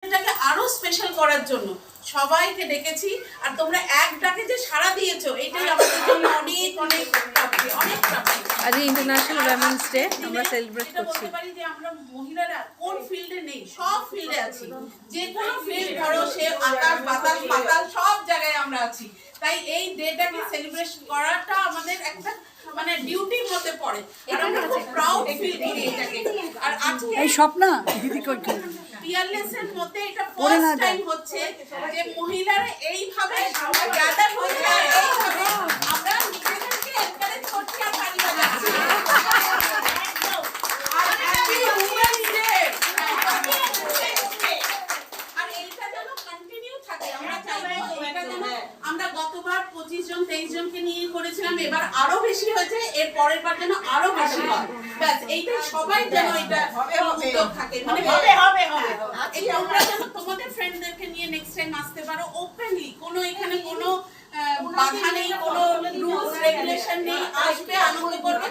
এটাকে আরো স্পেশাল করার জন্য সবাইকে ডেকেছি। আর তোমরা এক ডাকে যে সাড়া দিয়েছো এটাই আমাদের জন্য অনেক অনেক প্রাপ্তি, অনেক প্রাপ্তি। আজ ইন্টারন্যাশনাল উইমেন্স ডে আমরা সেলিব্রেট করছি। বলতে পারি যে আমরা মহিলারা কোন ফিল্ডে নেই, সব ফিল্ডে আছি। যে কোনো ফিল্ড ধরো, সে আকাশ বাতাস পাতাল সব জায়গায় আমরা আছি। তাই এই ডেটাকে সেলিব্রেট করাটা আমাদের একটা মানে ডিউটির মধ্যে পড়ে। আর আমরা খুব প্রাউড ফিল করি এটাকে। আর আজকে এই স্বপ্না দিদি কই পিয়ারলেসের মধ্যে এটা ফার্স্ট টাইম হচ্ছে যে মহিলারা এইভাবে গ্যাদার হয়েছে, আর এইভাবে আমরা নিজেদেরকে এনকারেজ করছি আর তালি বাজাচ্ছি। আর হ্যাপি উমেন্স ডে। আর এইটা যেন কন্টিনিউ থাকে। আমরা চাইবো এটা যেন, আমরা গতবার 25 জন 23 জনকে নিয়ে করেছিলাম, এবার আরো বেশি হয়েছে, এর পরের বার যেন আরো বেশি হয়। ব্যাস এইটাই, সবাই যেন এটা উদ্যোগ থাকে, মানে হবে। এই তোমরা যেন তোমাদের ফ্রেন্ডদেরকে নিয়ে নেক্সট টাইম আসতে পারো ওপেনলি, কোনো এখানে কোনো বাধা নেই, কোনো রুলস রেগুলেশন নেই, আসবে আনন্দ করবে।